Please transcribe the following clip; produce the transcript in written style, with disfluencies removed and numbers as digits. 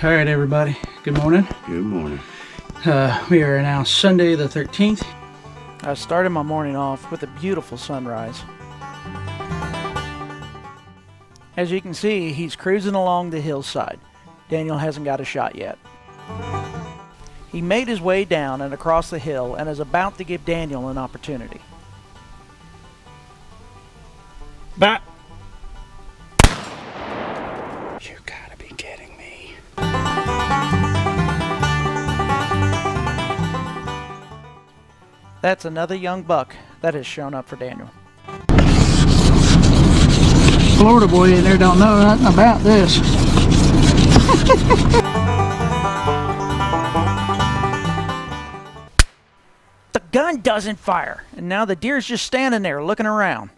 All right, everybody. Good morning. Good morning. We are now Sunday the 13th. I started my morning off with a beautiful sunrise. As you can see, he's cruising along the hillside. Daniel hasn't got a shot yet. He made his way down and across the hill and is about to give Daniel an opportunity. Bat. You gotta be kidding me. That's another young buck that has shown up for Daniel. Florida boy in there don't know nothing about this. The gun doesn't fire, and now the deer's just standing there looking around.